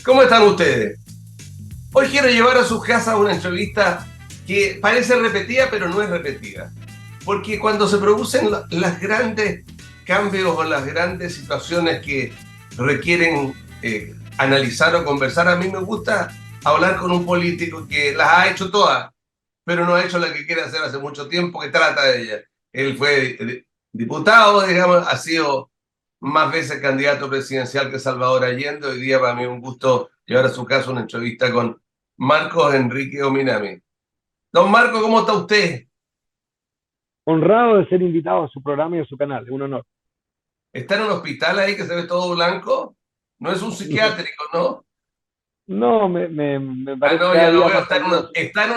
¿Cómo están ustedes? Hoy quiero llevar a sus casas una entrevista que parece repetida, pero no es repetida. Porque cuando se producen las grandes cambios o las grandes situaciones que requieren analizar o conversar, a mí me gusta hablar con un político que las ha hecho todas, pero no ha hecho la que quiere hacer hace mucho tiempo, que trata de ella. Él fue diputado, digamos, ha sido más veces candidato presidencial que Salvador Allende. Hoy día para mí es un gusto llevar a su casa una entrevista con Marcos Enrique Ominami. Don Marco, ¿cómo está usted? Honrado de ser invitado a su programa y a su canal, es un honor. ¿Está en un hospital ahí que se ve todo blanco? No es un No, psiquiátrico, ¿no? no me Ah, parece no, ya cada lo día veo, más peligroso. está en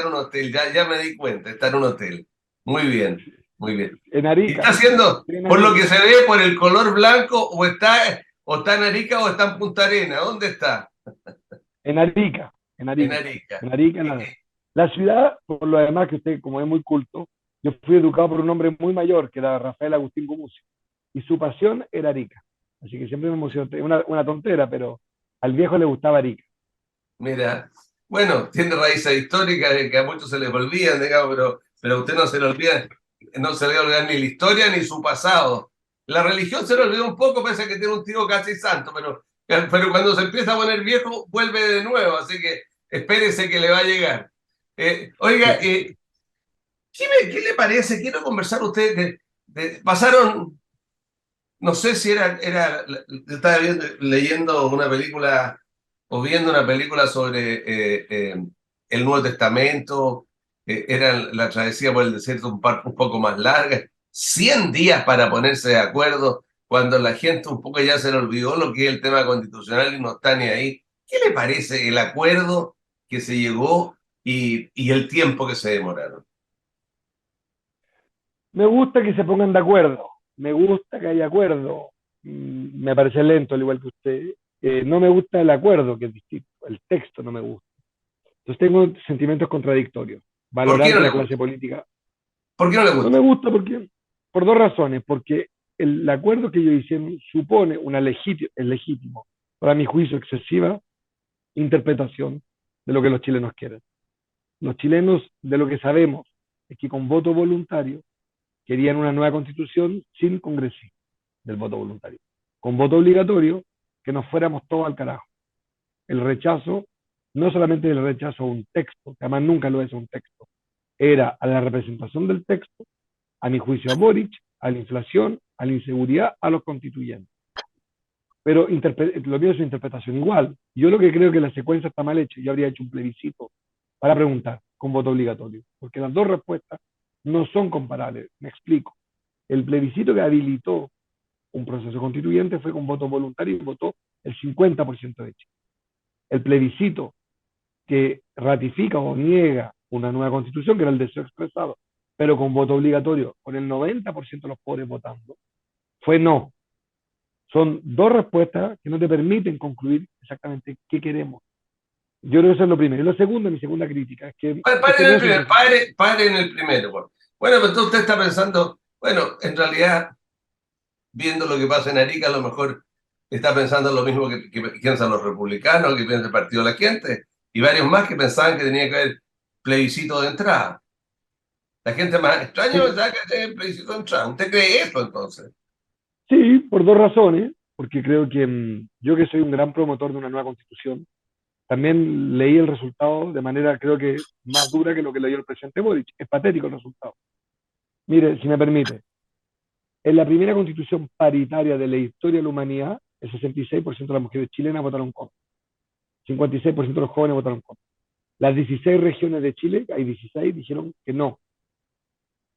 un hotel, ya me di cuenta, está en un hotel. Muy bien, muy bien. En ¿Y está Arica, haciendo, en por lo que Arica, se ve, por el color blanco, o está en Arica o está en Punta Arena? ¿Dónde está? en Arica, en En Arica, Arica. en Arica, la ciudad, por lo demás que usted, como es muy culto, yo fui educado por un hombre muy mayor, que era Rafael Agustín Gumucio, y su pasión era Arica. Así que siempre me emocionó, una tontera, pero al viejo le gustaba Arica. Mira, bueno, tiene raíces históricas que a muchos se les olvidan, digamos, pero a usted no se le olvida, no se le olvida ni la historia ni su pasado. La religión se le olvidó un poco, pese a que tiene un tío casi santo, pero cuando se empieza a poner viejo, vuelve de nuevo, así que espérese que le va a llegar. Oiga, ¿qué le parece? Quiero conversar usted pasaron, no sé si estaba leyendo una película o viendo una película sobre el Nuevo Testamento, era la travesía por el desierto un poco más larga, 100 días para ponerse de acuerdo, cuando la gente un poco ya se le olvidó lo que es el tema constitucional y no está ni ahí. ¿Qué le parece el acuerdo que se llegó y el tiempo que se demoraron? Me gusta que se pongan de acuerdo, me gusta que haya acuerdo. Me parece lento, al igual que usted. No me gusta el acuerdo, que es distinto, el texto no me gusta. Entonces tengo sentimientos contradictorios. ¿Por qué Valorar no que le la clase gusta? política ¿Por qué no le no me gusta? gusta por dos razones, porque el acuerdo que ellos hicieron supone una es legítimo, para mi juicio, excesiva interpretación de lo que los chilenos quieren. Los chilenos, de lo que sabemos, es que con voto voluntario querían una nueva constitución sin congresismo del voto voluntario. Con voto obligatorio, que nos fuéramos todos al carajo. El rechazo, no solamente el rechazo a un texto, que además nunca lo es un texto, era a la representación del texto, a mi juicio a Boric, a la inflación, a la inseguridad, a los constituyentes. Pero lo mío es su interpretación igual. Yo lo que creo que la secuencia está mal hecha. Yo habría hecho un plebiscito para preguntar con voto obligatorio, porque las dos respuestas no son comparables. Me explico. El plebiscito que habilitó un proceso constituyente fue con voto voluntario y votó el 50% de Chile. El plebiscito que ratifica o niega una nueva constitución, que era el deseo expresado, pero con voto obligatorio, con el 90% de los pobres votando, fue no. Son dos respuestas que no te permiten concluir exactamente qué queremos. Yo creo que eso es lo primero. Y lo segundo, mi segunda crítica, es que Pare este en no el es un primer, proceso. pare en el primero. Bueno, pero entonces usted está pensando, bueno, en realidad, viendo lo que pasa en Arica, a lo mejor está pensando lo mismo que piensan los republicanos, que piensa el Partido de la Gente, y varios más que pensaban que tenía que haber plebiscito de entrada. La gente más extraña Sí, pensaba que tenía plebiscito de entrada. ¿Usted cree eso entonces? sí, por dos razones, porque creo que yo que soy un gran promotor de una nueva constitución, también leí el resultado de manera creo que más dura que lo que leyó el presidente Boric. Es patético el resultado. Mire, si me permite, en la primera constitución paritaria de la historia de la humanidad, el 66% de las mujeres chilenas votaron contra, 56% de los jóvenes votaron contra. Las 16 regiones de Chile, hay 16, dijeron que no.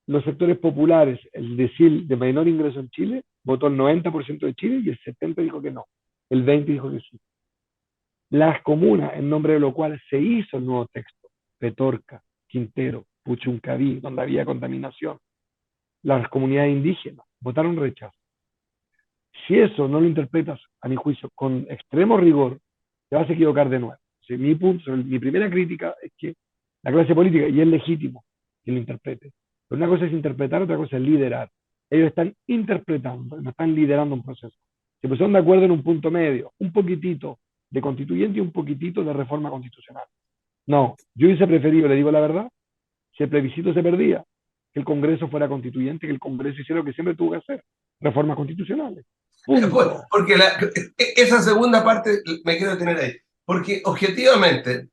Los sectores populares, el decil de menor ingreso en Chile, votó el 90% de Chile y el 70% dijo que no. El 20% dijo que sí. Las comunas, en nombre de lo cual se hizo el nuevo texto, Petorca, Quintero, Puchuncaví, donde había contaminación, las comunidades indígenas, votaron rechazo. Si eso no lo interpretas, a mi juicio, con extremo rigor, te vas a equivocar de nuevo. O sea, mi primera crítica es que la clase política, y es legítimo que lo interprete, pero una cosa es interpretar, otra cosa es liderar. Ellos están interpretando, no están liderando un proceso. Se pusieron de acuerdo en un punto medio, un poquitito, de constituyente y un poquitito de reforma constitucional. No, yo hubiese preferido, le digo la verdad, si el plebiscito se perdía, que el Congreso fuera constituyente, que el Congreso hiciera lo que siempre tuvo que hacer, reformas constitucionales. Punto. Porque esa segunda parte me quiero detener ahí. Porque objetivamente,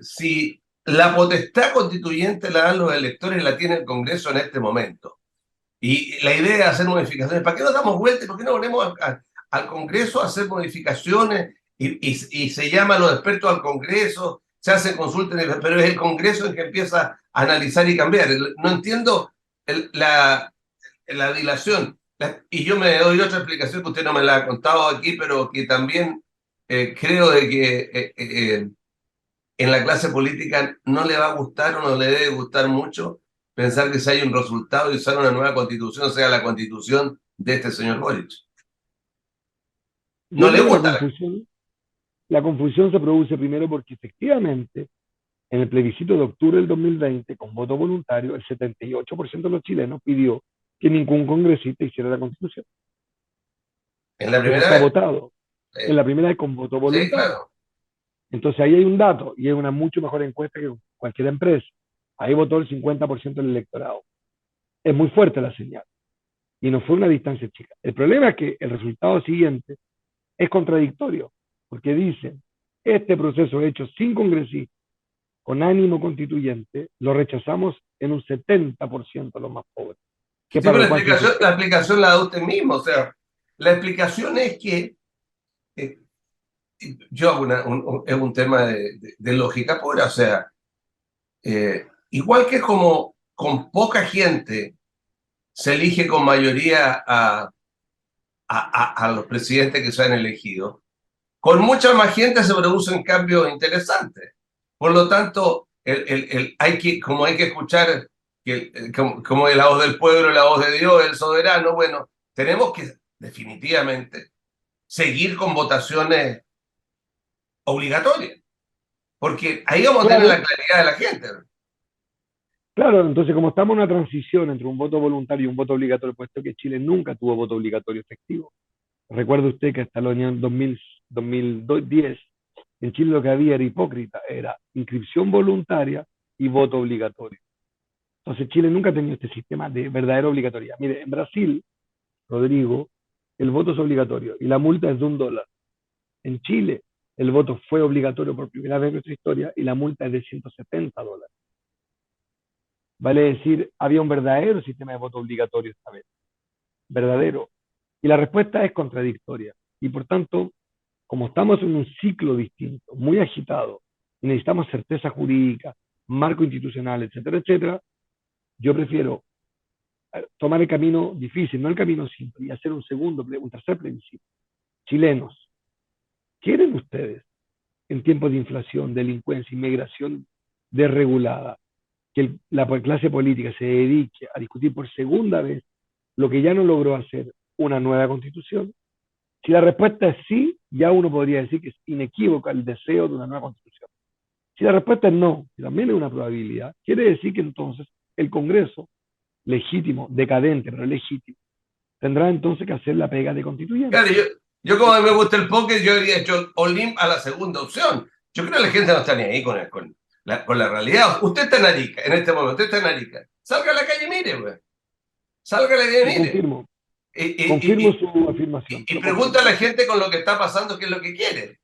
si la potestad constituyente la dan los electores, la tiene el Congreso en este momento. Y la idea es hacer modificaciones. ¿Para qué nos damos vueltas? ¿Por qué no volvemos al Congreso a hacer modificaciones? Y se llama a los expertos al Congreso, se hacen consultas, pero es el Congreso el que empieza a analizar y cambiar. No entiendo la dilación. Y yo me doy otra explicación que usted no me la ha contado aquí, pero que también creo de que en la clase política no le va a gustar o no le debe gustar mucho pensar que si hay un resultado y usar una nueva constitución, sea la constitución de este señor Boric. Yo No le creo que gusta. la confusión se produce primero porque efectivamente en el plebiscito de octubre del 2020, con voto voluntario, el 78% de los chilenos pidió que ningún congresista hiciera la constitución. En la Eso primera está vez. votado. En la primera vez con voto Sí, voluntario. claro. Entonces ahí hay un dato y es una mucho mejor encuesta que cualquier empresa. Ahí votó el 50% del electorado. Es muy fuerte la señal y no fue una distancia chica. El problema es que el resultado siguiente es contradictorio porque dicen, este proceso hecho sin congresistas, con ánimo constituyente, lo rechazamos en un 70% los más pobres, que Sí, para pero lo cual se hizo. la explicación la da usted mismo. O sea, la explicación es que eh, yo hago es un tema de lógica pura. O sea, igual que como con poca gente se elige con mayoría a los presidentes que se han elegido, con mucha más gente se producen cambios interesantes. Por lo tanto, como hay que escuchar como la voz del pueblo, la voz de Dios, el soberano, bueno, tenemos que definitivamente seguir con votaciones obligatorias, porque ahí vamos a tener Claro, la claridad de la gente. claro, entonces como estamos en una transición entre un voto voluntario y un voto obligatorio, puesto que Chile nunca tuvo voto obligatorio efectivo. Recuerde usted que hasta el año 2010 en Chile lo que había era hipócrita, era inscripción voluntaria y voto obligatorio. Entonces Chile nunca ha tenido este sistema de verdadera obligatoriedad. Mire, en Brasil, Rodrigo, el voto es obligatorio y la multa es de $1. En Chile, el voto fue obligatorio por primera vez en nuestra historia y la multa es de $170. Vale decir, había un verdadero sistema de voto obligatorio esta vez, verdadero. Y la respuesta es contradictoria. Y por tanto, como estamos en un ciclo distinto, muy agitado, y necesitamos certeza jurídica, marco institucional, etcétera, etcétera, yo prefiero tomar el camino difícil, no el camino simple, y hacer un tercer plebiscito. Chilenos, ¿quieren ustedes en tiempos de inflación, delincuencia, inmigración desregulada, que la clase política se dedique a discutir por segunda vez lo que ya no logró hacer, una nueva constitución? Si la respuesta es sí, ya uno podría decir que es inequívoca el deseo de una nueva constitución. Si la respuesta es no, que también es una probabilidad, quiere decir que entonces el Congreso, legítimo, decadente, pero legítimo, tendrá entonces que hacer la pega de constituyente. Claro, yo como a mí me gusta el póker, yo habría hecho Olimp a la segunda opción. Yo creo que la gente no está ni ahí con la realidad. Usted está en Arica, en este momento, usted está en Arica. Salga a la calle y mire, güey. Salga a la calle y Lo mire. confirmo, Y, confirmo y, su afirmación, y lo pregunta a confirmo. la gente con lo que está pasando qué es lo que quiere.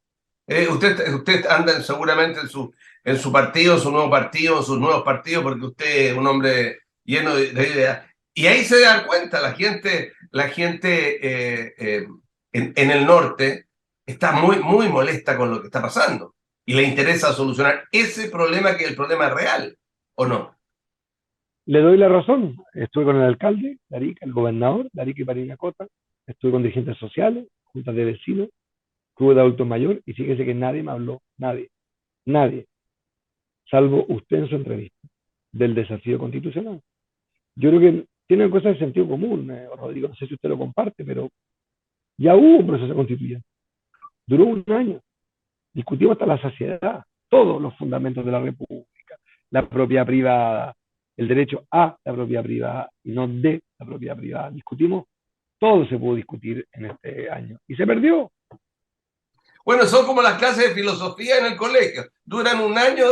Usted anda seguramente en su partido, en su nuevo partido, en sus nuevos partidos, porque usted es un hombre lleno de ideas. Y ahí se da cuenta, la gente en el norte está muy, muy molesta con lo que está pasando y le interesa solucionar ese problema que es el problema real, ¿o no? Le doy la razón. Estuve con el alcalde de Arica, el gobernador de Arica y Parinacota, estuve con dirigentes sociales, juntas de vecinos, club de adultos mayores, y fíjese que nadie me habló, nadie, nadie, salvo usted en su entrevista, del desafío constitucional. Yo creo que tienen cosas de sentido común, Rodrigo, no sé si usted lo comparte, pero ya hubo un proceso constituyente, duró un año, discutimos hasta la saciedad, todos los fundamentos de la República, la propiedad privada, el derecho a la propiedad privada y no de la propiedad privada. Discutimos, todo se pudo discutir en este año y se perdió. Bueno, son como las clases de filosofía en el colegio. Duran un año,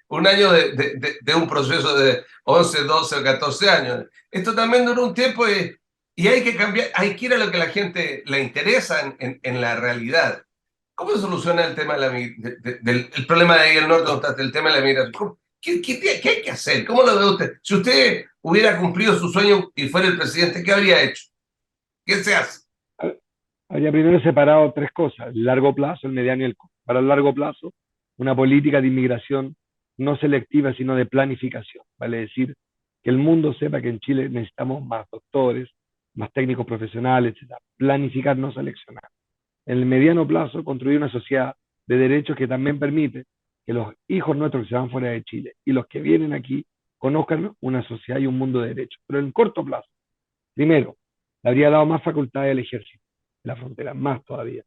un año de un proceso de 11, 12 o 14 años. Esto también dura un tiempo y hay que cambiar, hay que ir a lo que a la gente le interesa en la realidad. ¿Cómo se soluciona el tema del el problema de ahí el norte, donde está el tema de la migración? ¿Qué hay que hacer? ¿Cómo lo ve usted? Si usted hubiera cumplido su sueño y fuera el presidente, ¿qué habría hecho? ¿Qué se hace? Habría primero separado tres cosas, el largo plazo, el mediano y el corto. Para el largo plazo, una política de inmigración no selectiva, sino de planificación. Vale decir, que el mundo sepa que en Chile necesitamos más doctores, más técnicos profesionales, etc. Planificar, no seleccionar. En el mediano plazo, construir una sociedad de derechos que también permite que los hijos nuestros que se van fuera de Chile y los que vienen aquí conozcan una sociedad y un mundo de derechos. Pero en corto plazo, primero, le habría dado más facultades al ejército de la frontera, más todavía.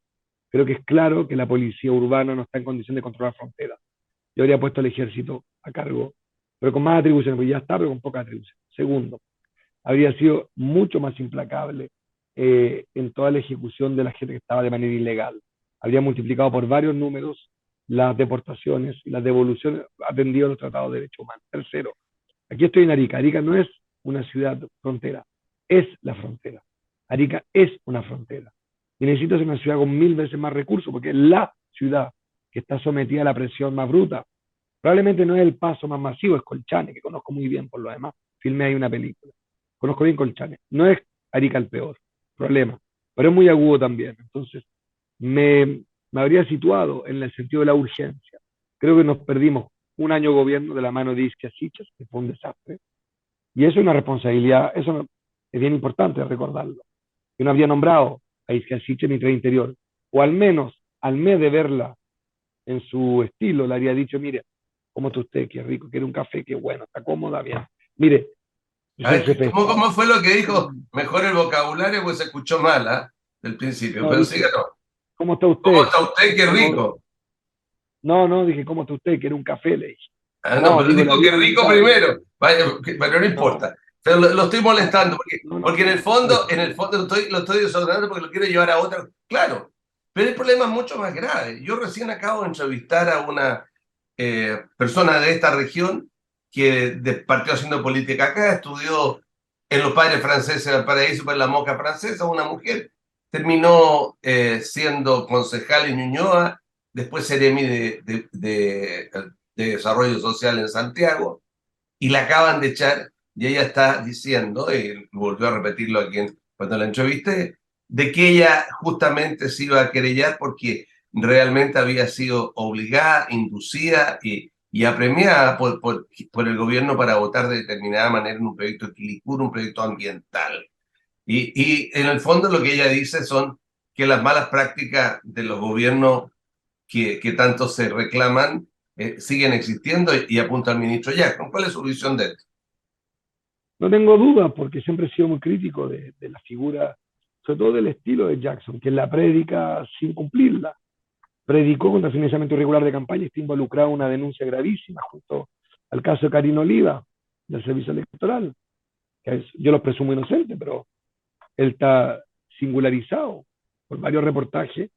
Creo que es claro que la policía urbana no está en condición de controlar fronteras. Yo habría puesto al ejército a cargo, pero con más atribuciones, porque ya está, pero con pocas atribuciones. Segundo, habría sido mucho más implacable en toda la ejecución de la gente que estaba de manera ilegal. Habría multiplicado por varios números las deportaciones y las devoluciones atendidas a los tratados de derechos humanos. Tercero, aquí estoy en Arica. Arica no es una ciudad frontera, es la frontera. Arica es una frontera. Y necesito ser una ciudad con 1000 veces más recursos, porque es la ciudad que está sometida a la presión más bruta. Probablemente no es el paso más masivo, es Colchane, que conozco muy bien por lo demás. Filmé ahí una película. Conozco bien Colchane. No es Arica el peor problema, pero es muy agudo también. Entonces, me habría situado en el sentido de la urgencia. Creo que nos perdimos un año de gobierno de la mano de Isquia Siches, que fue un desastre. Y eso es una responsabilidad, eso es bien importante recordarlo. Que no había nombrado a Isquia Siches ministra de Interior, o al menos al mes de verla en su estilo, le habría dicho, mire, ¿cómo está usted? Qué rico, quiere un café, qué bueno, está cómoda, bien. Mire, yo A soy el ver, jefe de Estado. ¿cómo fue lo que dijo? Mejor el vocabulario, pues se escuchó mal, ¿ah? Del principio, No, pero dije, síganos. ¿cómo está ¿Cómo usted? está usted? Qué ¿Cómo? rico. No, no, dije, ¿cómo está usted? Quiere un café, le dije. Ah, no, No, pero digo, le dijo que había rico nombrado. primero. Vaya, pero no No, importa. Pero lo estoy no, molestando no, no, porque no hay en el problema. fondo lo estoy desordenando porque lo quiero llevar a otra. Claro, pero el problema es mucho más grave. Yo recién acabo de entrevistar a una persona de esta región que partió haciendo política acá, estudió en los padres franceses del paraíso para la moca francesa, una mujer. Terminó siendo concejal en Ñuñoa, después seremi de Desarrollo Social en Santiago, y la acaban de echar, y ella está diciendo, y volvió a repetirlo aquí cuando la entrevisté, de que ella justamente se iba a querellar porque realmente había sido obligada, inducida y apremiada por el gobierno para votar de determinada manera en un proyecto de Quilicura, un proyecto ambiental. Y en el fondo lo que ella dice son que las malas prácticas de los gobiernos que tanto se reclaman siguen existiendo y apunta al ministro Jackson. ¿Cuál es su visión de esto? No tengo dudas, porque siempre he sido muy crítico de la figura, sobre todo del estilo de Jackson, que la prédica sin cumplirla. Predicó contra el financiamiento irregular de campaña y está involucrado en una denuncia gravísima junto al caso de Karina Oliva, del servicio electoral, que yo lo presumo inocente, pero él está singularizado por varios reportajes.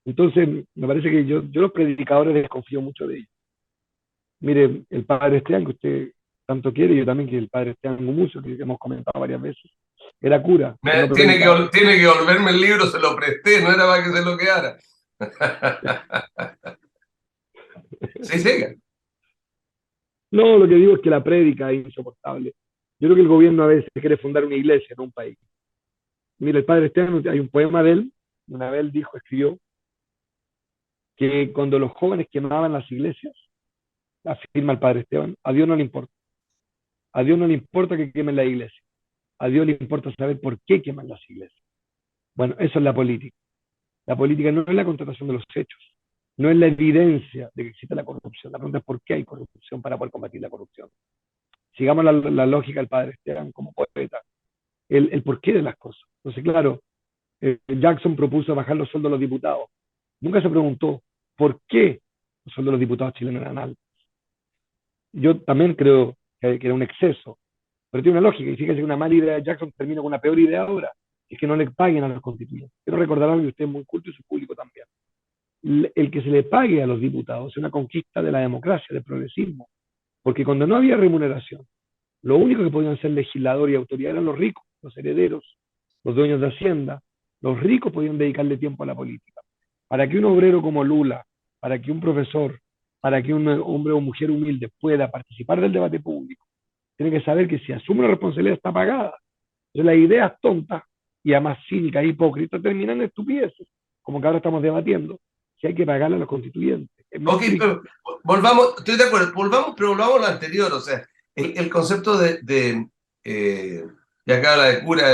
Entonces, me parece que yo los predicadores desconfío mucho de ellos. Mire, el padre Esteban, que usted tanto quiere, yo también, que el padre Esteban Gumucio, que hemos comentado varias veces, era cura, pero no predicaba. Tiene que volverme el libro, se lo presté, no era para que se lo quedara. Sí, siga. No, lo que digo es que la prédica es insoportable. Yo creo que el gobierno a veces quiere fundar una iglesia en un país. Mire, el padre Esteban, hay un poema de él, una vez él dijo, escribió, que cuando los jóvenes quemaban las iglesias, afirma el padre Esteban, a Dios no le importa. A Dios no le importa que quemen la iglesia. A Dios le importa saber por qué queman las iglesias. Bueno, eso es la política. La política no es la contratación de los hechos, no es la evidencia de que existe la corrupción. La pregunta es por qué hay corrupción para poder combatir la corrupción. Sigamos la lógica del padre Esteban como poeta, el porqué de las cosas. Entonces, claro, Jackson propuso bajar los sueldos de los diputados. Nunca se preguntó por qué los sueldos de los diputados chilenos eran altos. Yo también creo que era un exceso, pero tiene una lógica. Y fíjese que una mala idea de Jackson termina con una peor idea ahora, es que no le paguen a los constituyentes. Quiero recordar algo que usted es muy culto y su público también. El que se le pague a los diputados es una conquista de la democracia, del progresismo, porque cuando no había remuneración, lo único que podían ser legislador y autoridad eran los ricos, los herederos, los dueños de Hacienda. Los ricos podían dedicarle tiempo a la política. Para que un obrero como Lula, para que un profesor, para que un hombre o mujer humilde pueda participar del debate público, tiene que saber que si asume la responsabilidad está pagada. Entonces las ideas tontas y además cínicas e hipócritas terminan en estupideces, como que ahora estamos debatiendo, si hay que pagarle a los constituyentes. ¿Me Ok, explico? pero volvamos, estoy de acuerdo, volvamos, pero volvamos a lo anterior, o sea, el concepto y acá habla de cura,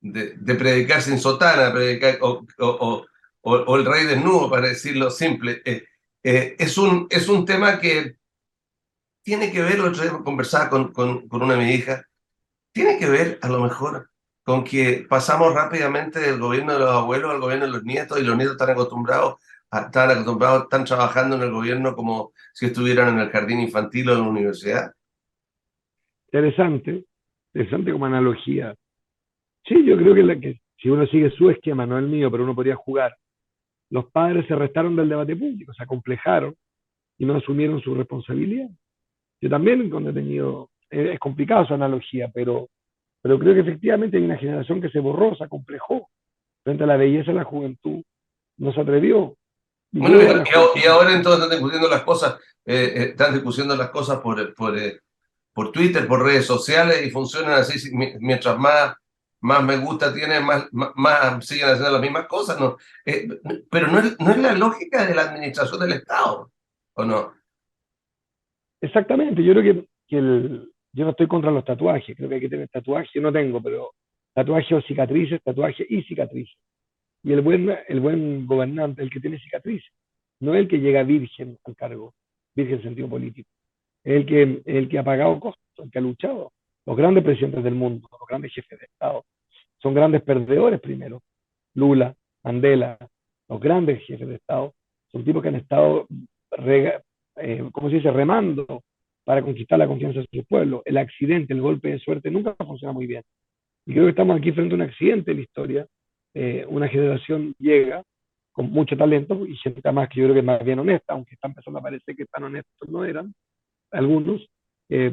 de predicar sin sotana, predicar, o el rey desnudo, para decirlo simple, es un tema que tiene que ver, el otro día conversaba con una de mis hijas, tiene que ver a lo mejor con que pasamos rápidamente del gobierno de los abuelos al gobierno de los nietos y los nietos están trabajando en el gobierno como si estuvieran en el jardín infantil o en la universidad. Interesante, interesante como analogía. Sí, yo creo que si uno sigue su esquema, no el mío, pero uno podría jugar. Los padres se restaron del debate público, se acomplejaron y no asumieron su responsabilidad. Yo también, cuando he tenido, es complicado su analogía, pero creo que efectivamente hay una generación que se borró, se acomplejó frente a la belleza de la juventud, no se atrevió. Y Bueno, luego la juventud, y ahora entonces están discutiendo las cosas por Twitter, por redes sociales y funcionan así. Mientras más me gusta tiene, más siguen haciendo las mismas cosas, ¿no? Pero no es la lógica de la administración del Estado, ¿o no? exactamente, yo creo yo no estoy contra los tatuajes, creo que hay que tener tatuajes, yo no tengo, pero tatuajes o cicatrices, tatuajes y cicatrices. Y el buen gobernante, el que tiene cicatrices, no es el que llega virgen al cargo, virgen en sentido político, es el que ha pagado costos, el que ha luchado. Los grandes presidentes del mundo, los grandes jefes de Estado, son grandes perdedores primero. Lula, Mandela, los grandes jefes de Estado, son tipos que han estado, ¿cómo se dice?, remando para conquistar la confianza de su pueblo. El accidente, el golpe de suerte nunca funciona muy bien. Y creo que estamos aquí frente a un accidente en la historia. Una generación llega con mucho talento y gente más que yo creo que es más bien honesta, aunque está empezando a parecer que tan honestos no eran algunos,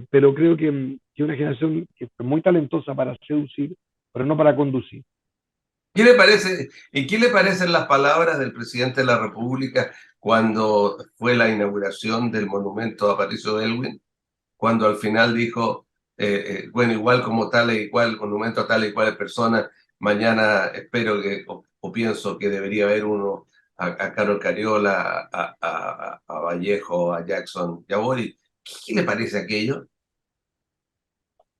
pero creo que una generación que es muy talentosa para seducir, pero no para conducir. ¿Qué le parece, y qué le parecen las palabras del presidente de la República cuando fue la inauguración del monumento a Patricio Aylwin? Cuando al final dijo, bueno, igual como tal y cual, monumento a tal y cual persona, mañana espero o pienso que debería haber uno a Carol Cariola, a Vallejo, a Jackson y a Boric. ¿Qué le parece aquello?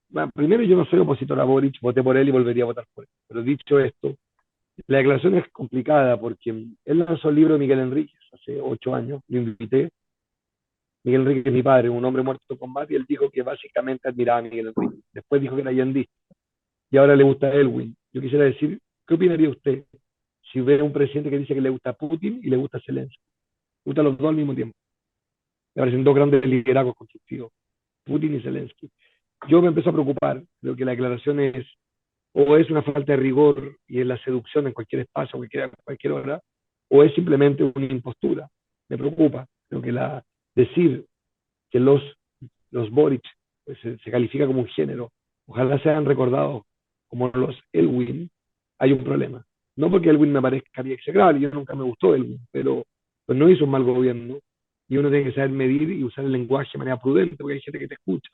Bueno, primero, yo no soy opositor a Boric, voté por él y volvería a votar por él. Pero dicho esto, la declaración es complicada porque él lanzó el libro de Miguel Enríquez hace 8 años, lo invité. Miguel Enríquez es mi padre, un hombre muerto en combate, y él dijo que básicamente admiraba a Miguel Enríquez. Después dijo que era yandista y ahora le gusta a Elwin. Yo quisiera decir, ¿qué opinaría usted si hubiera un presidente que dice que le gusta a Putin y le gusta a Zelensky? Le gustan los dos al mismo tiempo. Me parecen dos grandes liderazgos constructivos, Putin y Zelensky. Yo me empiezo a preocupar, creo que la declaración o es una falta de rigor y es la seducción en cualquier espacio, cualquier hora, o es simplemente una impostura. Me preocupa. Creo que decir que los Boric pues, se califica como un género, ojalá sean recordados como los Elwin, hay un problema. No porque Elwin me parezca bien execrable, yo nunca me gustó Elwin, pero pues no hizo un mal gobierno y uno tiene que saber medir y usar el lenguaje de manera prudente porque hay gente que te escucha.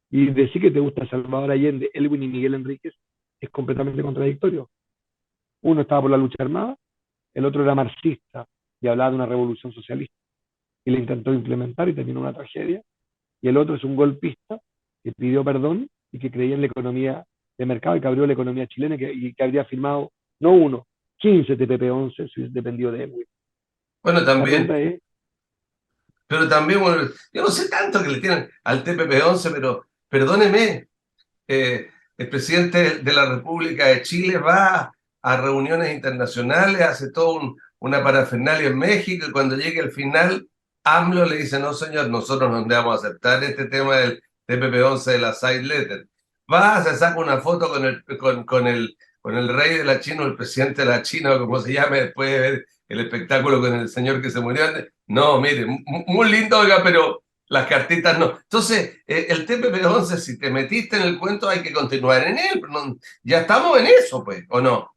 Y decir que te gusta Salvador Allende, Elwin y Miguel Enríquez es completamente contradictorio. Uno estaba por la lucha armada, el otro era marxista y hablaba de una revolución socialista y la intentó implementar y terminó una tragedia. Y el otro es un golpista que pidió perdón y que creía en la economía de mercado y que abrió la economía chilena y que habría firmado no uno, 15 TPP-11 si hubiese dependido de él. Bueno, La también, pregunta es, pero también, bueno, yo no sé tanto que le tienen al TPP-11, pero perdóneme, el presidente de la República de Chile va a reuniones internacionales, hace todo una parafernalia en México y cuando llegue al final, AMLO le dice, no señor, nosotros no vamos a aceptar este tema del TPP-11 de la side letter. Va, se saca una foto con el rey de la China o el presidente de la China, o como se llame, después de ver el espectáculo con el señor que se murió. No, mire, muy lindo, oiga, pero las cartitas no. Entonces, el TPP-11, si te metiste en el cuento, hay que continuar en él. Ya estamos en eso, pues, ¿o no?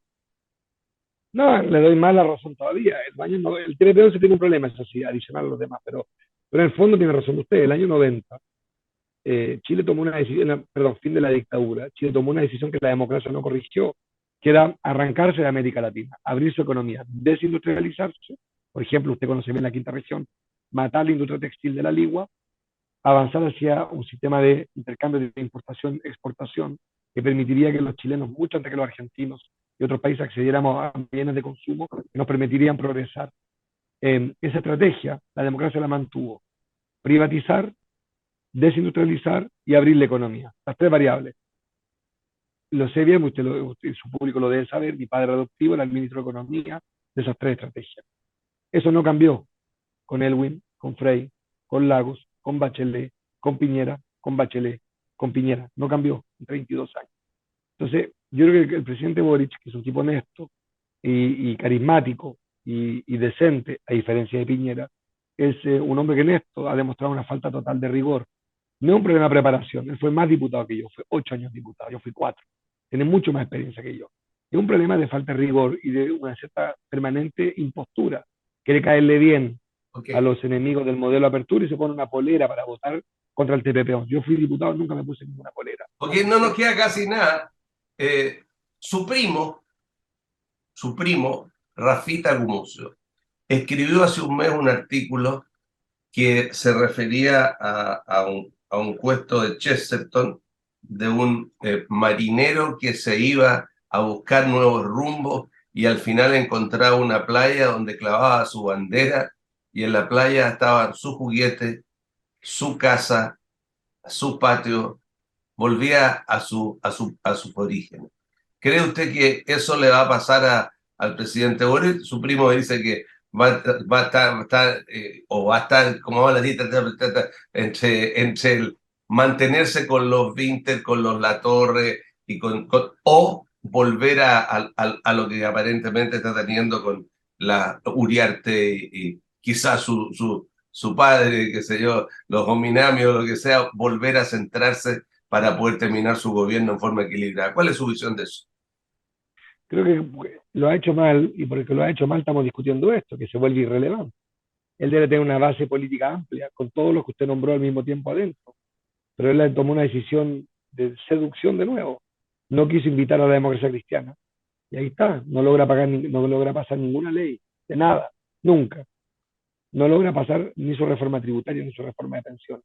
No, le doy más la razón todavía. El TPP-11 tiene un problema, eso sí, adicional a los demás, pero en el fondo tiene razón usted. El año 90, Chile tomó una decisión, perdón, fin de la dictadura, Chile tomó una decisión que la democracia no corrigió, que era arrancarse de América Latina, abrir su economía, desindustrializarse. Por ejemplo, usted conoce bien la quinta región, matar la industria textil de la Ligua, avanzar hacia un sistema de intercambio de importación-exportación que permitiría que los chilenos, mucho antes que los argentinos y otros países, accediéramos a bienes de consumo que nos permitirían progresar. Esa estrategia, la democracia la mantuvo. Privatizar, desindustrializar y abrir la economía. Las tres variables. Lo sé bien, usted, su público lo debe saber, mi padre adoptivo era el ministro de Economía de esas tres estrategias. Eso no cambió con Elwin, con Frei, con Lagos, con Bachelet, con Piñera, con Bachelet, con Piñera. No cambió en 32 años. Entonces, yo creo que el presidente Boric, que es un tipo honesto y carismático y decente, a diferencia de Piñera, es un hombre que en esto ha demostrado una falta total de rigor. No es un problema de preparación, él fue más diputado que yo, fue 8 años diputado, yo fui 4. Tiene mucho más experiencia que yo. Es un problema de falta de rigor y de una cierta permanente impostura. Quiere caerle bien a Ok. los enemigos del modelo de apertura y se pone una polera para votar contra el TPP. Yo fui diputado, nunca me puse ninguna polera. Porque no nos queda casi nada. Eh, su primo, su primo, Rafita Gumucio, escribió hace un mes un artículo que se refería a un cuento de Chesterton de un marinero que se iba a buscar nuevos rumbos y al final encontraba una playa donde clavaba su bandera y en la playa estaban sus juguetes, su casa, su patio, volvía a sus orígenes. ¿Cree usted que eso le va a pasar al presidente Boric? Su primo dice que va a estar, como va la lista, entre el mantenerse con los Vinter, con los Latorre, o volver a lo que aparentemente está teniendo con la Uriarte y quizás su padre, qué sé yo, los hominamios, lo que sea, volver a centrarse para poder terminar su gobierno en forma equilibrada. ¿Cuál es su visión de eso? Creo que lo ha hecho mal y porque lo ha hecho mal estamos discutiendo esto, que se vuelve irrelevante. Él debe tener una base política amplia, con todos los que usted nombró al mismo tiempo adentro, pero él tomó una decisión de seducción de nuevo. No quiso invitar a la democracia cristiana. Y ahí está, no logra pasar ninguna ley, de nada, nunca. No logra pasar ni su reforma tributaria ni su reforma de pensiones.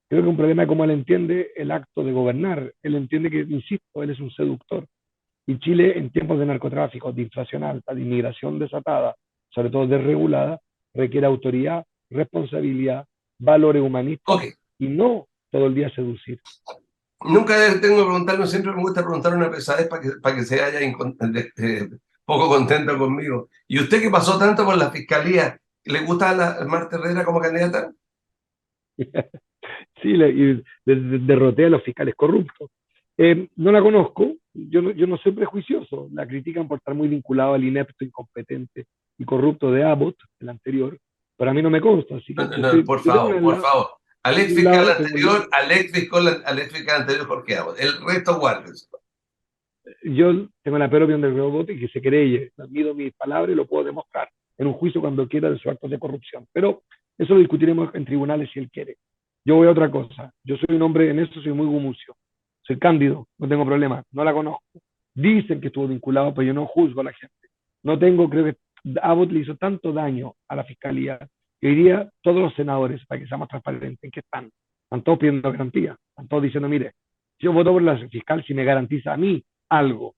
Creo que un problema es cómo él entiende el acto de gobernar. Él entiende que, insisto, él es un seductor. Y Chile, en tiempos de narcotráfico, de inflación alta, de inmigración desatada, sobre todo desregulada, requiere autoridad, responsabilidad, valores humanistas Ok, y no todo el día seducir. nunca tengo que preguntarlo, siempre me gusta preguntar una pesadez para que se haya poco contento conmigo. ¿Y usted que pasó tanto por la fiscalía, le gusta a Marta Herrera como candidata? Sí, derroté a los fiscales corruptos. No la conozco, yo no soy prejuicioso, la critican por estar muy vinculado al inepto, incompetente y corrupto de Abbott, el anterior, pero a mí no me consta, así que No, no, por yo tengo favor, por favor. Al ex un fiscal lado, tengo anterior, al ex fiscal anterior, Jorge Abot. El resto, guárdense. yo tengo la peor opinión del robot y que se cree, mido mis palabras y lo puedo demostrar en un juicio cuando quiera de sus actos de corrupción. Pero eso lo discutiremos en tribunales si él quiere. Yo voy a otra cosa. Yo soy un hombre, en esto soy muy gumucio. Soy cándido, no tengo problema, no la conozco. Dicen que estuvo vinculado, pero yo no juzgo a la gente. No tengo, creo que Abbott le hizo tanto daño a la fiscalía que hoy día todos los senadores, para que seamos transparentes, ¿en qué están? Están todos pidiendo garantía, están todos diciendo, mire, yo voto por la fiscal si me garantiza a mí algo.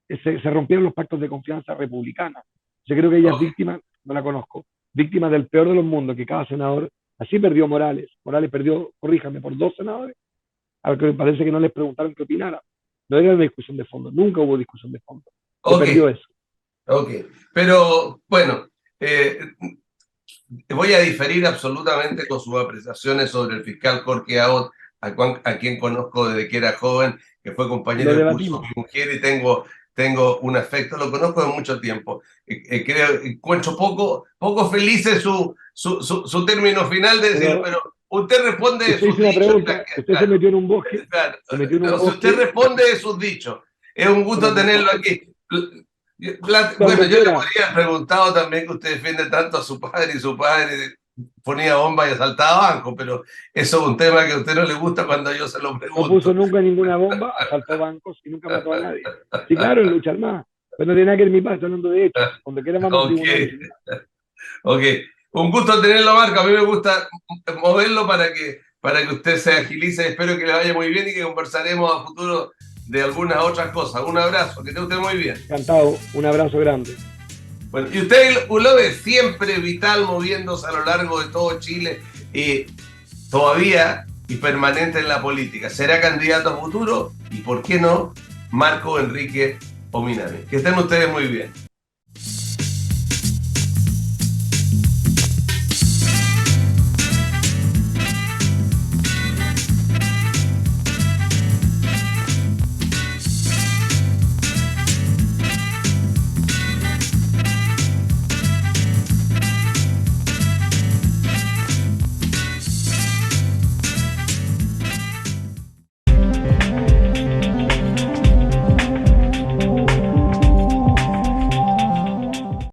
Se rompieron los pactos de confianza republicana. Yo creo que ella es Ok, víctima, no la conozco, víctima del peor de los mundos, que cada senador, así perdió Morales. Morales perdió, corríjame, por 2 senadores, a lo que me parece que no les preguntaron qué opinara. No era una discusión de fondo, nunca hubo discusión de fondo. Se ok, perdió eso. ok. Pero bueno, eh, voy a diferir absolutamente con sus apreciaciones sobre el fiscal Jorge Abot, a quien conozco desde que era joven, que fue compañero Lo de curso de debatimos. mi mujer y tengo tengo un afecto, lo conozco de mucho tiempo. Encuentro poco felices su término final de decir, Pero pero usted responde de usted sus hizo una dichos. pregunta, usted se Claro, metió en un bosque, claro. se metió en un No, si usted bosque, responde de sus dichos, es un gusto bueno, tenerlo aquí. Bueno, cuando yo le quiera, podría haber preguntado también que usted defiende tanto a su padre y su padre ponía bomba y asaltaba bancos, pero eso es un tema que a usted no le gusta cuando yo se lo no puso pregunto. nunca ninguna bomba, asaltó bancos y nunca mató a nadie. Sí, claro, en lucha armada, pero no tiene nada que ver mi padre, estoy hablando de hechos. Cuando quiera vamos a Ok, tribunales. Sin nada. ok. Un gusto tenerlo, Marco. A mí me gusta moverlo para que usted se agilice. Espero que le vaya muy bien y que conversaremos a futuro de algunas otras cosas. Un abrazo, que esté usted muy bien. Encantado, un abrazo grande. Bueno, y usted lo ve siempre vital moviéndose a lo largo de todo Chile y todavía y permanente en la política. ¿Será candidato a futuro? Y por qué no, Marco Enrique Ominami. Que estén ustedes muy bien.